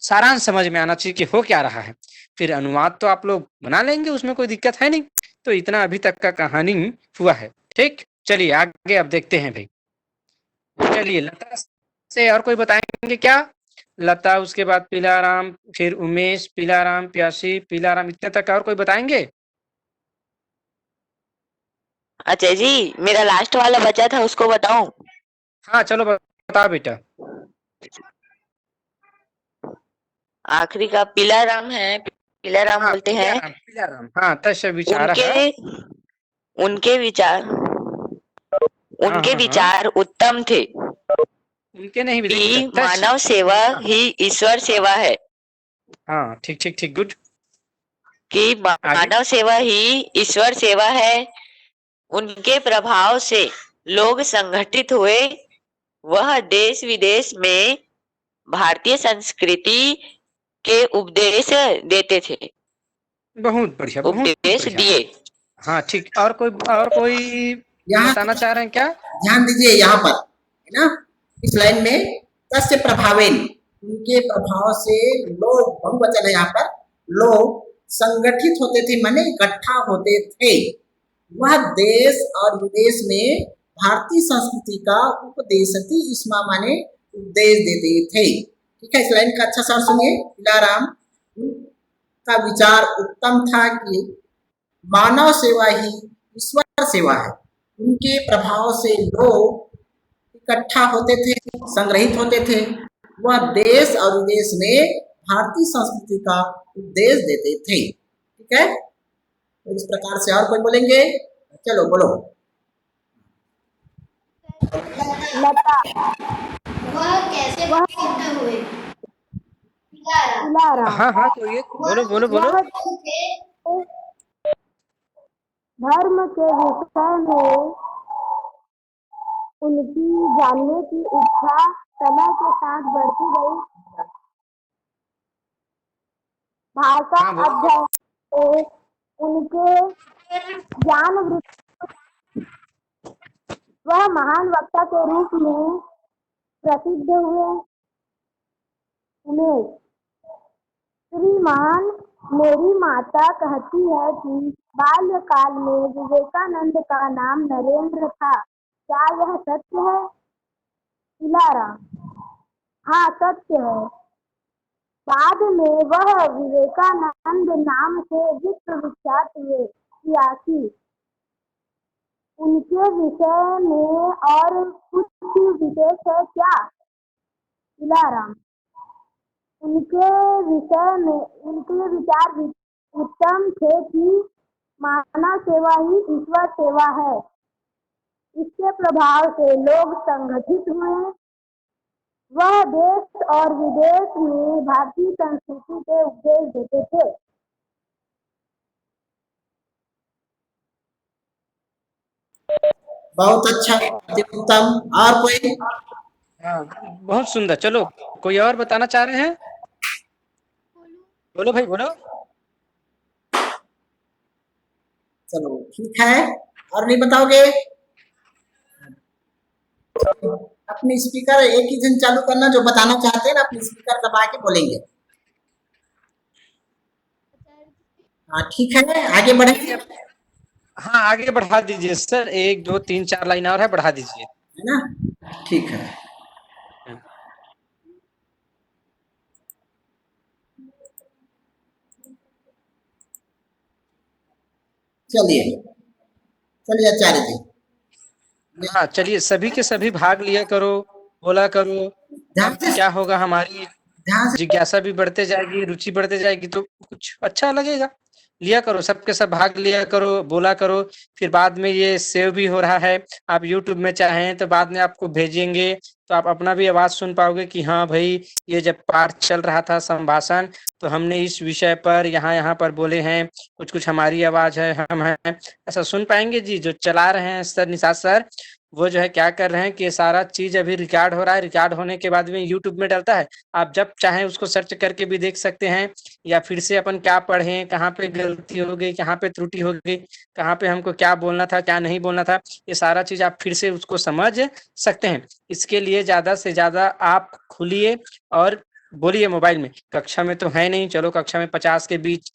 सारांश समझ में आना चाहिए कि हो क्या रहा है। फिर अनुवाद तो आप लोग बना लेंगे, उसमें कोई दिक्कत है नहीं। तो इतना अभी तक का कहानी हुआ है। ठीक, चलिए आगे अब देखते हैं भाई। चलिए लता से और कोई बताएंगे क्या? लता, उसके बाद पीलाराम, फिर उमेश, पीलाराम, प्यासी, पीलाराम, इतने तक और कोई बताएंगे? अच्छा जी, मेरा लास्ट वाला बचा था, उसको बताऊं? हाँ चलो बताओ बेटा। आखिरी का पीलाराम है, पीलाराम हाँ बोलते हैं। पीलाराम, पीलाराम, हाँ तस्य विचार उनके है। उनके विचार हाँ उनके हाँ हाँ, विचार उत्तम थे उनके नहीं बेटा, कि तस्य। मानव सेवा उनका, ही ईश्वर सेवा है। हाँ ठीक ठीक ठीक, गुड। कि आगे। मानव सेवा ही ईश्वर सेवा है। उनके प्रभाव से लोग संगठित हुए। वह देश विदेश में भारतीय संस्कृति के उपदेश देते थे। बहुत बढ़िया, बहुत उपदेश बढ़िया। दिए। हाँ ठीक, और कोई यहाँ बताना चाह रहे हैं क्या? ध्यान दीजिए यहाँ पर, है ना, इस लाइन में तस्य प्रभावेन, उनके प्रभाव से लोग, बहुवचन है यहाँ पर, लोग संगठित होते थे, माने इकट्ठा होते थे। वह देश और विदेश में भारतीय संस्कृति का उपदेशती, इसमा माने उपदेश देते थे। ठीक है, इस लाइन का अच्छा सा सुनिए। पीलाराम का विचार उत्तम था कि मानव सेवा ही ईश्वर सेवा है। उनके प्रभाव से लोग इकट्ठा होते थे, संग्रहित होते थे। वह देश और विदेश में भारतीय संस्कृति का उपदेश देते थे। ठीक है, तो इस प्रकार से और कोई बोलेंगे? चलो बोलो। लता। वह कैसे प्रसिद्ध हुए? पीलाराम। हाँ हाँ, तो ये बोलो बोलो बोलो। वह धर्म के विषय में उनकी जानने की इच्छा समय के साथ बढ़ती गई। भाषा हाँ बोलो। अध्ययन से उनके ज्ञान वृद्धि, वह महान वक्ता के रूप में प्रसिद्ध हुए। उमेश। श्रीमान, मेरी माता कहती है कि बाल्यकाल में विवेकानंद का नाम नरेंद्र था। क्या यह सत्य है? पीलाराम। हाँ सत्य है। बाद में वह विवेकानंद नाम से विश्व विख्यात हुए। सियासी। उनके विषय में और कुछ विशेष है क्या? पीलाराम। उनके विषय में उनके विचार उत्तम थे कि मानव सेवा ही ईश्वर सेवा है। इसके प्रभाव से लोग संगठित हुए। वह देश और विदेश में भारतीय संस्कृति के उपदेश देते थे। बहुत अच्छा, अति उत्तम। और कोई? हाँ बहुत सुंदर। चलो कोई और बताना चाह रहे हैं? बोलो भाई बोलो। चलो ठीक है, और नहीं बताओगे? अपनी स्पीकर एक ही जन चालू करना, जो बताना चाहते हैं ना, अपनी स्पीकर दबा के बोलेंगे। हाँ ठीक है, आगे बढ़ेंगे, हाँ आगे बढ़ा दीजिए सर, 1 2 3 4 लाइन और है, बढ़ा दीजिए। है ना? ठीक है, चलिए, चलिए आचार्य जी। हाँ चलिए, सभी के सभी भाग लिया करो, बोला करो। ध्यान अब से, क्या होगा, हमारी ध्यान से। जिज्ञासा भी बढ़ते जाएगी, रुचि बढ़ते जाएगी, तो कुछ अच्छा लगेगा। लिया करो, सबके सब भाग लिया करो, बोला करो। फिर बाद में ये सेव भी हो रहा है, आप यूट्यूब में चाहें तो बाद में आपको भेजेंगे, तो आप अपना भी आवाज सुन पाओगे कि हाँ भाई, ये जब पाठ चल रहा था संभाषण, तो हमने इस विषय पर यहाँ यहाँ पर बोले हैं, कुछ कुछ हमारी आवाज है, हम हैं, ऐसा सुन पाएंगे जी। जो चला रहे हैं सर, निषाद सर, वो जो है क्या कर रहे हैं कि ये सारा चीज अभी रिकॉर्ड हो रहा है, रिकॉर्ड होने के बाद में यूट्यूब में डलता है। आप जब चाहें उसको सर्च करके भी देख सकते हैं, या फिर से अपन क्या पढ़े, कहाँ पे गलती हो गई, कहाँ पे त्रुटि हो गई, कहाँ पे हमको क्या बोलना था, क्या नहीं बोलना था, ये सारा चीज आप फिर से उसको समझ सकते हैं। इसके लिए ज्यादा से ज्यादा आप खुलिए और बोलिए मोबाइल में, कक्षा में तो है नहीं, चलो कक्षा में 50 के बीच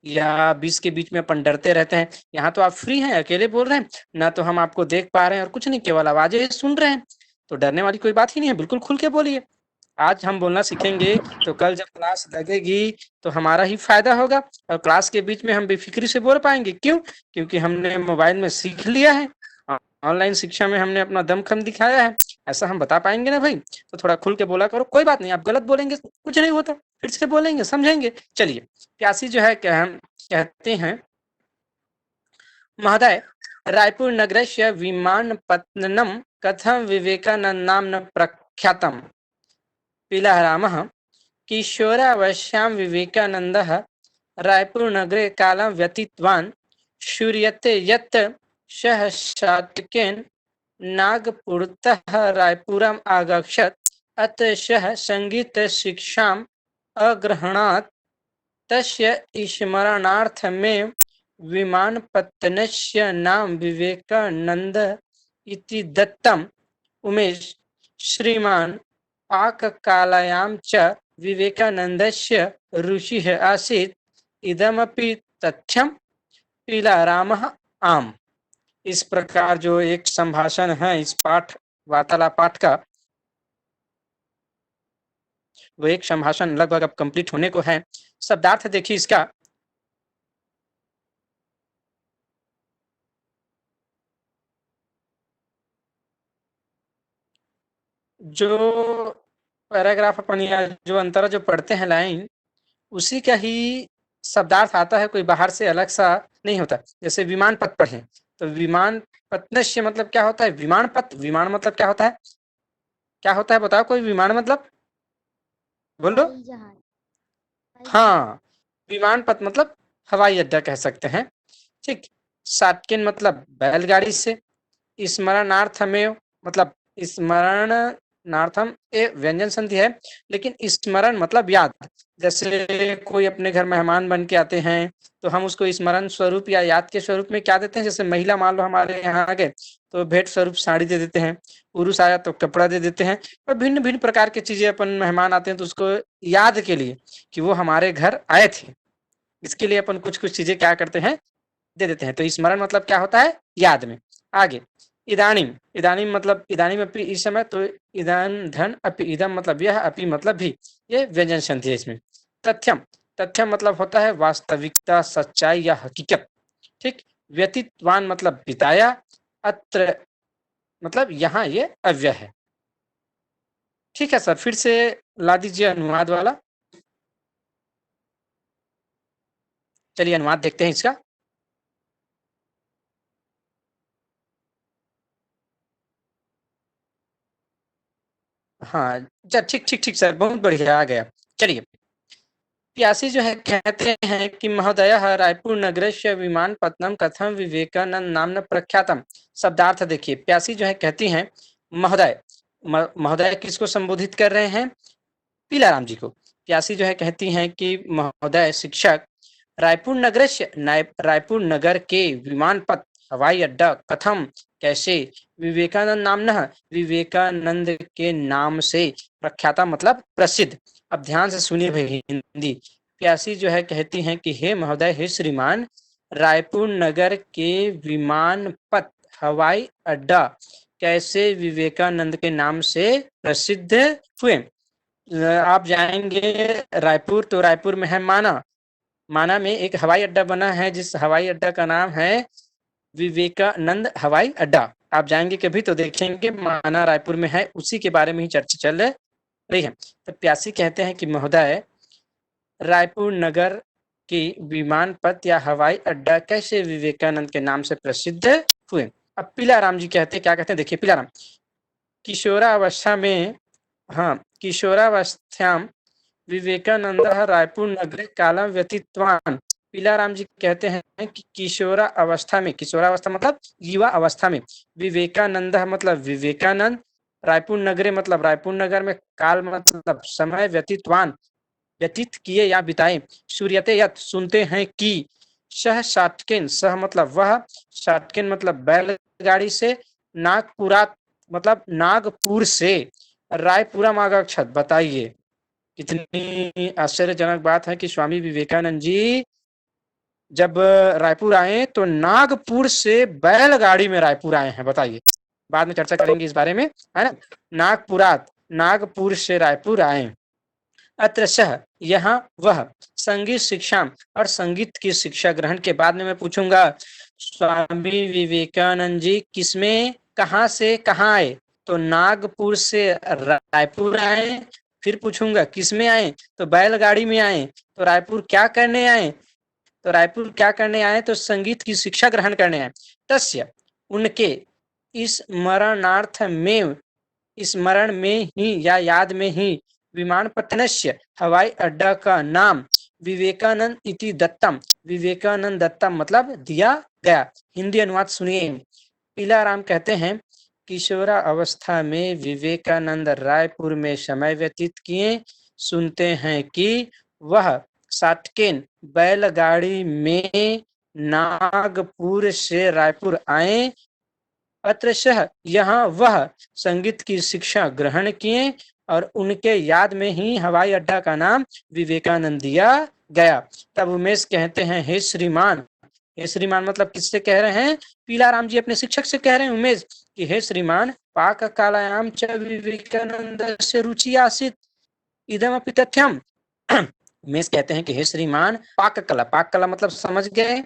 या 20 के बीच में अपन डरते रहते हैं। यहाँ तो आप फ्री हैं, अकेले बोल रहे हैं, ना तो हम आपको देख पा रहे हैं और कुछ नहीं, केवल आवाजें सुन रहे हैं, तो डरने वाली कोई बात ही नहीं है, बिल्कुल खुल के बोलिए। आज हम बोलना सीखेंगे तो कल जब क्लास लगेगी तो हमारा ही फायदा होगा, और क्लास के बीच में हम बेफिक्री से बोल पाएंगे। क्यों? क्योंकि हमने मोबाइल में सीख लिया है, ऑनलाइन शिक्षा में हमने अपना दमखम दिखाया है, ऐसा हम बता पाएंगे ना भाई। तो थोड़ा खुल के बोला करो, कोई बात नहीं, आप गलत बोलेंगे कुछ नहीं होता, फिर से बोलेंगे, समझेंगे। चलिए, प्यासी जो है हम कहते हैं, महोदय, रायपुर नगरस्य विमानपत्तनं कथं विवेकानन्दाम्ना प्रख्यातम्? पीलारामः, किशोरावस्थायां विवेकानन्दः रायपुरनगरे कालं व्यतीतवान्। श्रूयते यत् सः शातकेन नागपुरतः रायपुरम् आगच्छत्, अतः सः सङ्गीतशिक्षाम् अग्रहणात्। तस्य स्मरणार्थमेव विमानपत्तनस्य नाम विवेकानन्द इति दत्तम्। उमेश, श्रीमान् पाककलायां च विवेकानन्दस्य रुचिः आसीत्, इदमपि तथ्यम्? पीलारामः, आम्। इस प्रकार जो एक संभाषण है इस पाठ वार्तालाप पाठ का, वो एक संभाषण लगभग अब कंप्लीट होने को है। शब्दार्थ देखिए इसका, जो पैराग्राफ अपन या जो अंतरा जो पढ़ते हैं लाइन, उसी का ही शब्दार्थ आता है, कोई बाहर से अलग सा नहीं होता। जैसे विमान पथ पढ़े तो विमान पत्नस्य मतलब क्या होता है? विमान पथ। विमान मतलब क्या होता है? क्या होता है बताओ कोई? विमान मतलब बोलो। हवाई जहाज। हाँ, विमान पथ मतलब हवाई अड्डा कह सकते हैं, ठीक। साटकिन मतलब बैलगाड़ी से। स्मरणार्थमेव मतलब स्मरणार्थम ए व्यंजन संधि है, लेकिन स्मरण मतलब याद। जैसे कोई अपने घर मेहमान बन के आते हैं तो हम उसको स्मरण स्वरूप या याद के स्वरूप में क्या देते हैं? जैसे महिला मान लो हमारे यहाँ आ गए तो भेंट स्वरूप साड़ी दे देते हैं, पुरुष आया तो कपड़ा दे देते हैं, और भिन्न भिन्न प्रकार की चीजें अपन मेहमान आते हैं तो उसको याद के लिए कि वो हमारे घर आए थे, इसके लिए अपन कुछ कुछ चीजें क्या करते हैं? दे देते हैं। तो स्मरण मतलब क्या होता है? याद में। आगे, इदानीम। इदानीम मतलब इदानीम अपि इस समय, तो इदान धन अपि इदम मतलब यह, अपि मतलब भी, ये व्यंजन संधि है इसमें। तथ्यम। तथ्यम मतलब होता है वास्तविकता, सच्चाई या हकीकत, ठीक। व्यतीतवान मतलब बिताया। अत्र मतलब यहाँ ये अव्यय है। ठीक है सर, फिर से ला दीजिए अनुवाद वाला। चलिए अनुवाद देखते हैं इसका। हाँ, ठीक ठीक ठीक सर, बहुत बढ़िया, आ गया। चलिए, प्यासी जो है कहते हैं कि महोदय, रायपुर नगरस्य विमानपत्तनम कथम विवेकानंद नाम प्रख्यातम। शब्दार्थ देखिए, प्यासी जो है कहती हैं, महोदय। महोदय किसको संबोधित कर रहे हैं? पीलाराम जी को। प्यासी जो है कहती हैं कि महोदय शिक्षक, रायपुर नगर के विमानपथ हवाई अड्डा कथम कैसे विवेकानंद नामना विवेकानंद के नाम से प्रख्याता मतलब प्रसिद्ध। अब ध्यान से सुनिए भाई हिंदी। प्यासी जो है कहती हैं कि हे महोदय, हे श्रीमान, रायपुर नगर के विमानपथ हवाई अड्डा कैसे विवेकानंद के नाम से प्रसिद्ध हुए। आप जाएंगे रायपुर तो रायपुर में है माना। माना में एक हवाई अड्डा बना है, जिस हवाई अड्डा का नाम है विवेकानंद हवाई अड्डा। आप जाएंगे कभी तो देखेंगे माना रायपुर में है, उसी के बारे में ही चर्चा चल रही है। तो प्यासी कहते हैं कि महोदय, रायपुर नगर की विमानपथ या हवाई अड्डा कैसे विवेकानंद के नाम से प्रसिद्ध हुए। अब पीलाराम जी कहते क्या कहते हैं, देखिए पीलाराम, किशोरावस्था में, हाँ, किशोरावस्थायां विवेकानंद रायपुर नगरे कालम व्यतीतवान। पीलाराम जी कहते हैं कि किशोरा अवस्था में, किशोरावस्था मतलब युवा अवस्था में, विवेकानंद मतलब विवेकानंद, रायपुर नगरे मतलब रायपुर नगर में, काल मतलब समय, व्यतीतवान व्यतीत किए या बिताए, सूर्यते यत सुनते हैं कि, सह साटकिन, सह मतलब वह, साटकिन मतलब बैलगाड़ी से, नागपुरा मतलब नागपुर से, रायपुरम आगच्छत बताइए। कितनी आश्चर्यजनक बात है कि स्वामी विवेकानंद जी जब रायपुर आए तो नागपुर से बैलगाड़ी में रायपुर आए हैं, बताइए। बाद में चर्चा करेंगे इस बारे में, है ना। नागपुर से रायपुर आए। अत्र सह यहाँ वह संगीत शिक्षा और संगीत की शिक्षा ग्रहण के बाद में मैं पूछूंगा स्वामी विवेकानंद जी किसमें कहाँ से कहाँ आए, तो नागपुर से रायपुर आए। फिर पूछूंगा किसमें आए, तो बैलगाड़ी में आए। तो रायपुर क्या करने आए, तो रायपुर क्या करने आए, तो संगीत की शिक्षा ग्रहण करने आए। तस्य उनके स्मरण में ही या याद में ही विमानपत्तनस्य हवाई अड्डा का नाम विवेकानंद इति दत्तम, विवेकानंद दत्तम मतलब दिया गया। हिंदी अनुवाद सुनिए। पीलाराम कहते हैं किशोरा अवस्था में विवेकानंद रायपुर में समय व्यतीत किए। सुनते हैं कि वह साटकेन बैलगाड़ी में नागपुर से रायपुर आए। अत्रशः यहाँ वह संगीत की शिक्षा ग्रहण किए और उनके याद में ही हवाई अड्डा का नाम विवेकानंद दिया गया। तब उमेश कहते हैं हे श्रीमान, हे श्रीमान मतलब किससे कह रहे हैं, पीलाराम जी अपने शिक्षक से कह रहे हैं उमेश कि हे श्रीमान पाक कालायाम च विवेकानंद से रुचि आसीत इदमपि तथ्यम। उमेश कहते हैं कि हे श्रीमान पाक कला मतलब समझ गए,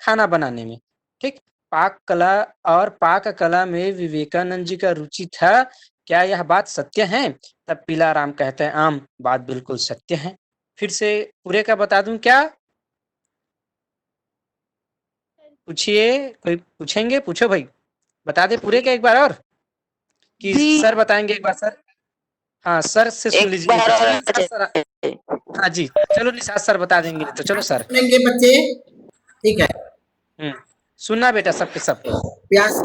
खाना बनाने में, ठीक। पाक कला और पाक कला में विवेकानंद जी का रुचि था, क्या यह बात सत्य है। तब पीलाराम कहते हैं आम, बात बिल्कुल सत्य है। फिर से पूरे का बता दूं क्या, पूछिए, कोई पूछेंगे, पूछो भाई, बता दे पूरे का एक बार और, कि सर बताएंगे एक बार सर। हाँ सर से सुन लीजिए। हाँ जी चलो निषाद सर बता देंगे, तो चलो सर सुनेंगे बच्चे, ठीक है। सुनना बेटा सबके सब। व्यास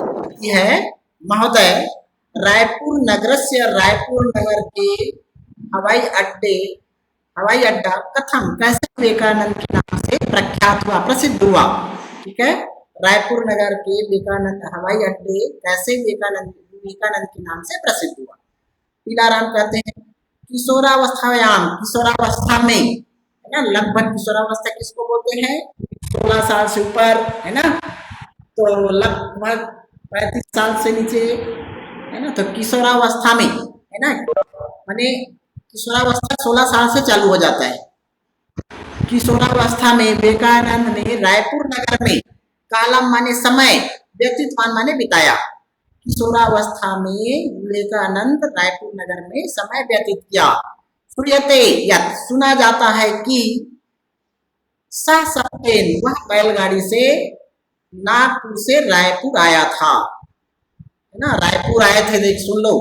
है महोदय, रायपुर नगरस्य रायपुर नगर के हवाई अड्डा कथम कैसे विवेकानंद के नाम से प्रख्यात हुआ, प्रसिद्ध हुआ। ठीक है, रायपुर नगर के विवेकानंद हवाई अड्डे कैसे विवेकानंद के नाम से प्रसिद्ध हुआ। पीलाराम कहते हैं किशोरावस्था में, है ना, लगभग किशोरावस्था किसको बोलते हैं, 16 साल से ऊपर, है ना, तो लगभग 35 साल से नीचे, है ना, तो किशोरावस्था में, है ना, माने किशोरावस्था 16 साल से चालू हो जाता है। किशोरावस्था में विवेकानंद ने रायपुर नगर में कालम माने समय, व्यतीतमान माने बिताया। किशोरावस्था में विवेकानंद रायपुर नगर में समय व्यतीत किया। सूर्यते या सुना जाता है कि वह बैलगाड़ी से नागपुर से रायपुर आया था, है ना, रायपुर आए थे, देख सुन लो,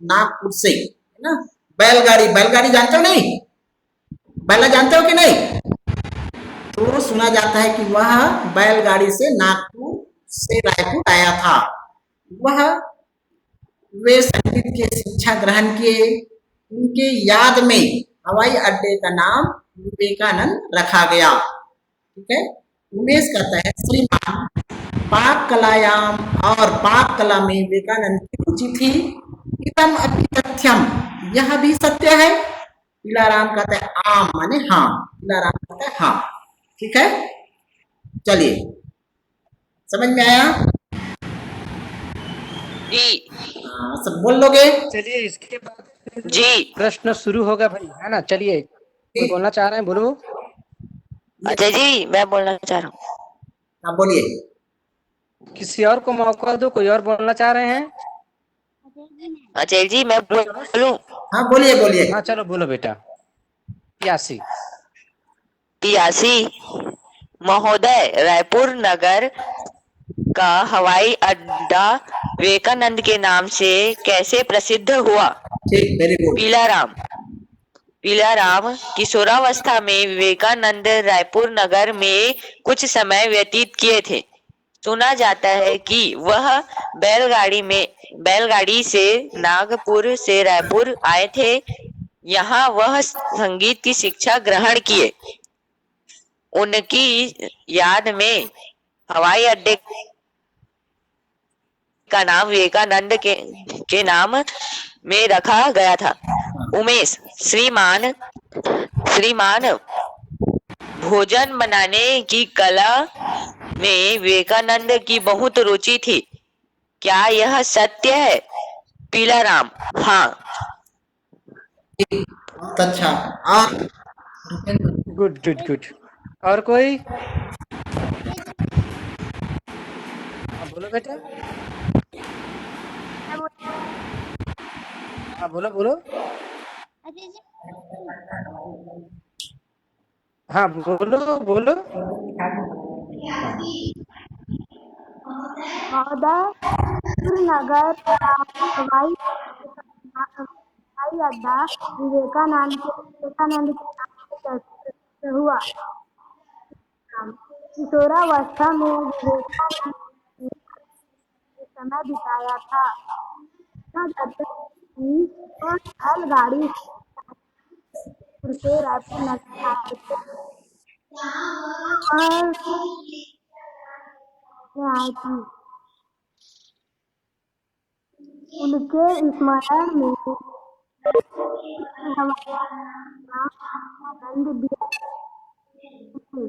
नागपुर से, है ना। बैलगाड़ी जानते हो नहीं, बैला जानते हो कि नहीं, तो सुना जाता है कि वह बैलगाड़ी से नागपुर से रायपुर आया था। वे संगीत की शिक्षा ग्रहण किए, उनके याद में हवाई अड्डे का नाम विवेकानंद रखा गया। ठीक है, उमेश कहता है श्रीमान पाक कलायाम और पाक कला में विवेकानंद की रुचि थी, इदम अपि तथ्यम यह भी सत्य है। पीलाराम कहता है आम माने हाँ, पीलाराम कहता है हाँ। ठीक है, चलिए समझ में आया जी, सब बोल लोगे। चलिए इसके बाद जी प्रश्न शुरू होगा भाई, है ना। चलिए कोई बोलना चाह रहे हैं, बोलो। अजय जी मैं बोलना चाह रहा हूँ। हाँ बोलिए। किसी और को मौका दो, कोई और बोलना चाह रहे हैं। अजय जी मैं बोलूं। हाँ बोलिए। हाँ चलो बोलो बेटा। पियासी महोदय, रायपुर नगर का हवाई अड्डा विवेकानंद के नाम से कैसे प्रसिद्ध हुआ। ठीक, वेरी गुड। पीलाराम किशोरावस्था में विवेकानंद रायपुर नगर में कुछ समय व्यतीत किए थे। सुना जाता है कि वह बैलगाड़ी से नागपुर से रायपुर आए थे। यहाँ वह संगीत की शिक्षा ग्रहण किए। उनकी याद में हवाई अड्डे का नाम विवेकानंद के नाम में रखा गया था। उमेश, श्रीमान श्रीमान, भोजन बनाने की कला में विवेकानंद की बहुत रुचि थी, क्या यह सत्य है? पीलाराम: हाँ। बहुत अच्छा। और गुड गुड गुड। और कोई? हाँ बोलो बेटा। हाँ बोलो बोलो। हाँ बोलो बोलो। महोदय, श्रीनगर का हवाई अड्डा विवेकानंद के नाम से कैसे हुआ? किशोरावस्था में विवेकानंद ने समय बिताया था। कहा जाता है कि वह बैलगाड़ी से रायपुर नगर आए थे। वह में आई थी। उनके स्मरण में आनंद दिया थे।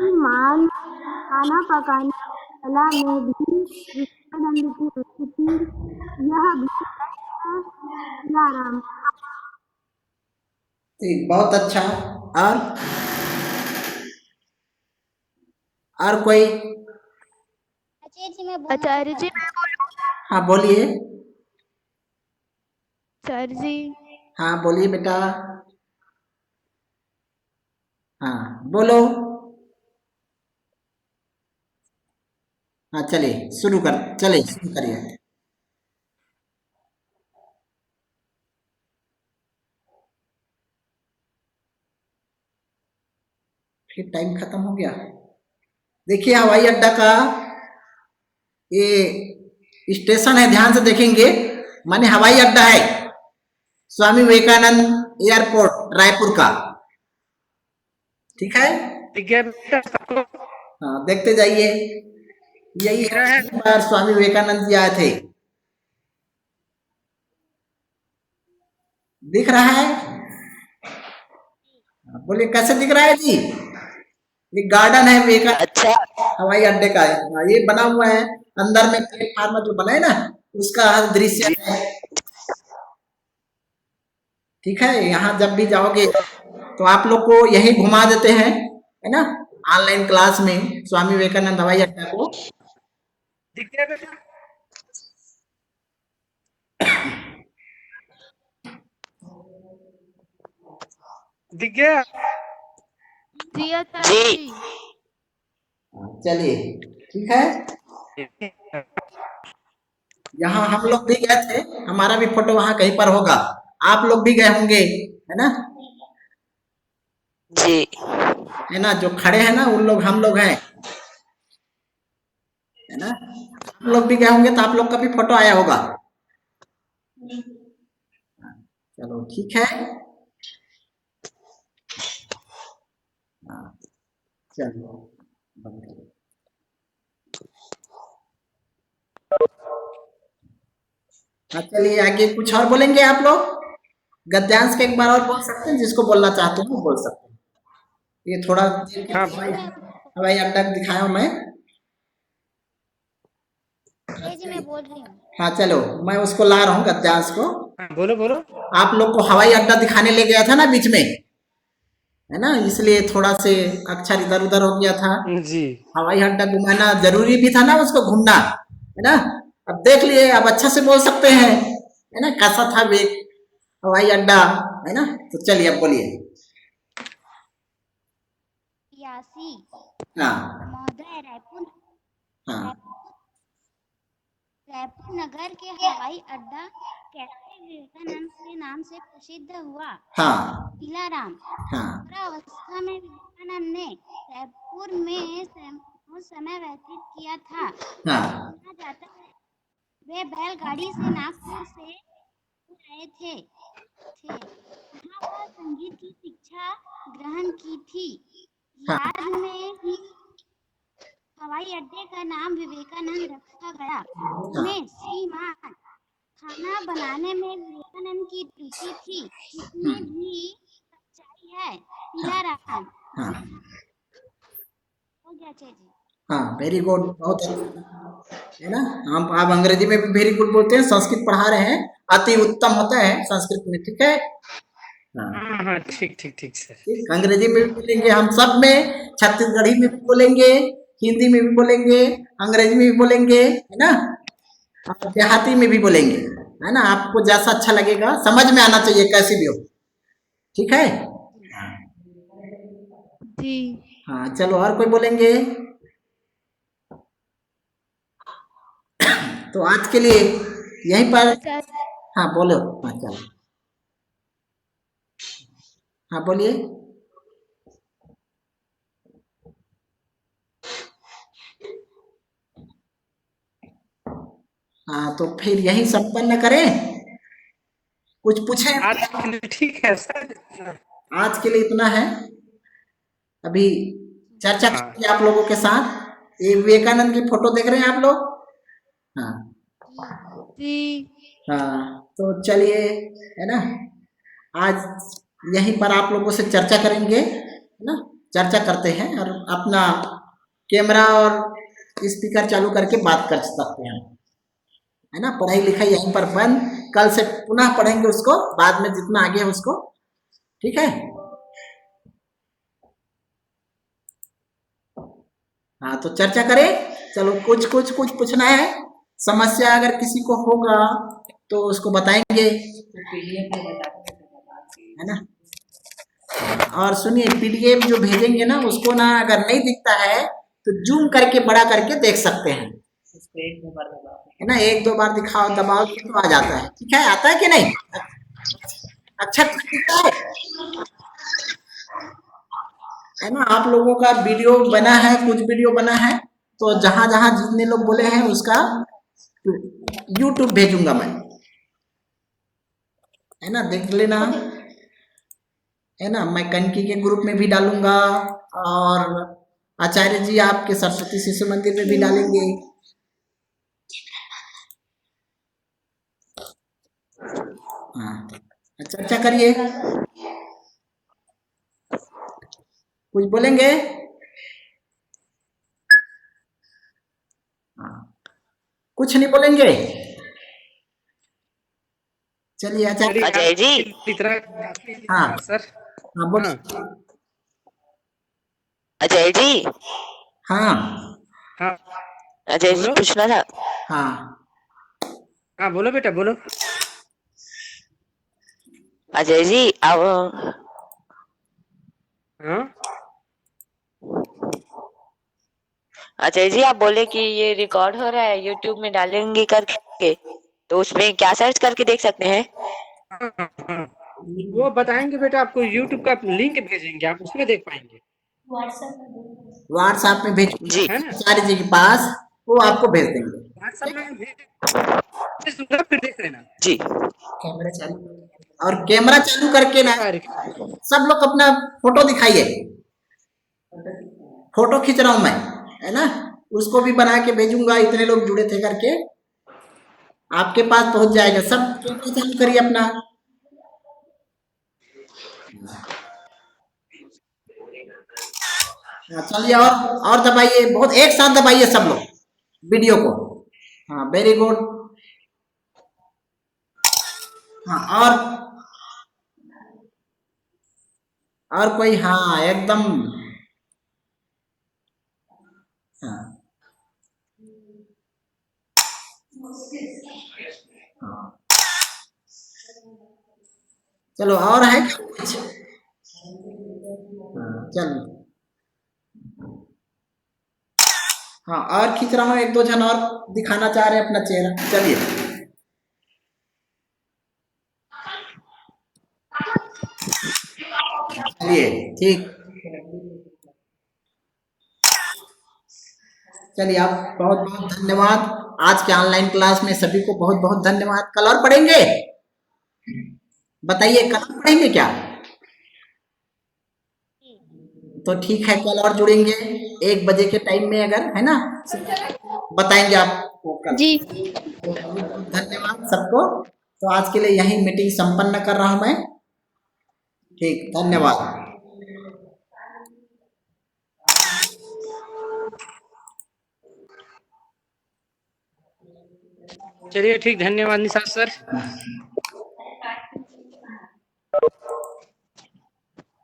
ईमान खाना पकाने की कला में भी विवेकानंद की रुचि थी। यह भी दिलाराम। ठीक, बहुत अच्छा। और कोई? आचार्य जी, हाँ बोलिए। सर जी, हाँ बोलिए बेटा। हाँ बोलो। हाँ चलिए शुरू करिए। फिर टाइम खत्म हो गया। देखिए हवाई अड्डा का ये स्टेशन है, ध्यान से देखेंगे। माने हवाई अड्डा है स्वामी विवेकानंद एयरपोर्ट रायपुर का। ठीक है, ठीक है बेटा सबको हाँ देखते जाइए। यही दिख रहा है? बार स्वामी विवेकानंद जी आए थे। दिख रहा है? बोलिए कैसे दिख रहा है जी? ये गार्डन है विवेकानंद अच्छा, हवाई अड्डे का है। हाँ, ये बना हुआ है अंदर में प्लेटफार्म जो बना है ना, उसका दृश्य है। ठीक है, यहाँ जब भी जाओगे तो आप लोग को यही घुमा देते हैं, है ना, ऑनलाइन क्लास में स्वामी विवेकानंद हवाई अड्डा को। दिख गया बेटा? दिख गया? जी आचार्य जी। जी। चलिए ठीक है। यहाँ हम लोग भी गए थे, हमारा भी फोटो वहाँ कहीं पर होगा। आप लोग भी गए होंगे, है ना? जी। है ना, जो खड़े हैं ना उन लोग हम लोग हैं, है ना? आप लोग भी गए होंगे तो आप लोग का भी फोटो आया होगा। चलो ठीक है। हाँ, चलो बंद करो। हाँ चलिए आगे कुछ और बोलेंगे आप लोग? गद्यांश का एक बार और बोल सकते हैं, जिसको बोलना चाहते हो बोल सकते हैं। ये थोड़ा हाँ हवाई अड्डा दिखाया मैं। जी मैं बोल रही हूँ। हाँ चलो मैं उसको ला रहा हूँ गद्यांश को। हाँ बोलो बोलो। आप लोग को हवाई अड्डा दिखाने ले गया था ना बीच में, है ना, इसलिए थोड़ा से अक्षर इधर उधर हो गया था। जी हवाई अड्डा घुमाना जरूरी भी था ना, उसको घूमना, है ना। अब देख लिए, अब अच्छा से बोल सकते हैं, है ना, कैसा था वे हवाई अड्डा, है ना। तो चलिए अब बोलिए। हाँ महोदय, हाँ रायपुर नगर के हवाई अड्डा कैसे विवेकानंद के नाम से प्रसिद्ध हुआ? हाँ दिलाराम। हाँ अवस्था में विवेकानंद ने रायपुर में बहुत समय व्यतीत किया था। हाँ कहा जाता है वे बैलगाड़ी से नागपुर से आए थे। वहाँ वह संगीत की शिक्षा ग्रहण की थी। हाँ याद में ही हवाई अड्डे का नाम विवेकानंद रखा गया। में श्रीमान खाना बनाने में विवेकानंद की रुचि थी। इसमें भी है पीला रंग। हाँ हो गया चाचा जी। हाँ, वेरी गुड, बहुत अच्छा है ना। हम आप अंग्रेजी में भी वेरी गुड बोलते हैं, संस्कृत पढ़ा रहे हैं, अति उत्तम होता है संस्कृत में, ठीक है। हाँ हाँ हाँ, ठीक ठीक ठीक सर। ठीक, अंग्रेजी में भी बोलेंगे हम सब में, छत्तीसगढ़ी में भी बोलेंगे, हिंदी में भी बोलेंगे, अंग्रेजी में भी बोलेंगे, है ना, और देहाती में भी बोलेंगे, है ना। आपको जैसा अच्छा लगेगा, समझ में आना चाहिए कैसी भी हो, ठीक है। जी। हाँ चलो, और कोई बोलेंगे? तो आज के लिए यहीं पर, सर हाँ बोलो, हाँ चलो, हाँ बोलिए। हाँ तो फिर यही संपन्न करें, कुछ पूछे? आज के लिए ठीक है सर। आज के लिए इतना है। अभी चर्चा हाँ करेंगे आप लोगों के साथ। ये विवेकानंद की फोटो देख रहे हैं आप लोग? हाँ जी। हाँ, तो चलिए, है ना, आज यहीं पर आप लोगों से चर्चा करेंगे, है ना, चर्चा करते हैं, और अपना कैमरा और स्पीकर चालू करके बात कर सकते हैं, है ना। पढ़ाई लिखाई यहीं पर बंद, कल से पुनः पढ़ेंगे उसको, बाद में जितना आगे है उसको, ठीक है। हाँ तो चर्चा करें, चलो, कुछ कुछ कुछ पूछना है, समस्या अगर किसी को होगा तो उसको बताएंगे, है ना। और सुनिए, पीडीएफ जो भेजेंगे ना, उसको ना अगर नहीं दिखता है तो जूम करके बड़ा करके देख सकते हैं, है ना। एक दो बार दिखाओ, दबाओ तो आ जाता है, ठीक है। आता है कि नहीं? अच्छा दिखता है ना। आप लोगों का वीडियो बना है, कुछ वीडियो बना है, तो जहां जहां जितने लोग बोले हैं उसका यूट्यूब भेजूंगा मैं, है ना, देख लेना, है ना। मैं कनकी के ग्रुप में भी डालूंगा, और आचार्य जी आपके सरस्वती शिशु मंदिर में भी डालेंगे। हाँ चर्चा करिए, कुछ बोलेंगे? हाँ, कुछ नहीं बोलेंगे? चलिए आचार्य। अजय जी। इतना हाँ सर। हाँ बोल। हाँ अजय जी। हाँ हाँ अजय जी बोलो। पूछना था। हाँ हाँ बोलो बेटा बोलो। अजय जी अब हाँ अजय जी आप बोले कि ये रिकॉर्ड हो रहा है, यूट्यूब में डालेंगे करके, तो उसमें क्या सर्च करके देख सकते हैं? हाँ हाँ, वो बताएंगे बेटा, आपको यूट्यूब का लिंक भेजेंगे, आप उसमें देख पाएंगे, व्हाट्सएप में भेज जी। है ना। आचार्य जी के पास, वो आपको भेज देंगे। व्हाट्सएप में भेज दूंगा, फिर देख लेना। जी। कैमरा चालू, और कैमरा चालू करके ना अरे, सब लोग अपना फोटो दिखाइए, फोटो खींच रहा हूं मैं, है ना, उसको भी बना के भेजूंगा, इतने लोग जुड़े थे करके आपके पास पहुंच जाएगा सब। कैमरा चालू करिए अपना। हाँ, चलिए, और दबाइए, बहुत एक साथ दबाइए सब लोग वीडियो को। हाँ वेरी गुड। हाँ और कोई? हाँ एकदम। हाँ हाँ चलो, और है क्या कुछ? हाँ चलो, हाँ और खींच रहा हूँ, एक दो जन और दिखाना चाह रहे हैं अपना चेहरा, चलिए। चलिए ठीक, चलिए, आप बहुत बहुत धन्यवाद। आज के ऑनलाइन क्लास में सभी को बहुत बहुत धन्यवाद। कल और पढ़ेंगे? बताइए, कल और पढ़ेंगे क्या? तो ठीक है, कल और जुड़ेंगे 1 बजे के टाइम में, अगर है ना, बताएंगे आपको कल। जी। तो बहुत बहुत धन्यवाद सबको। तो आज के लिए यही मीटिंग संपन्न कर रहा हूं मैं। ठीक, धन्यवाद। चलिए ठीक, धन्यवाद निषाद सर।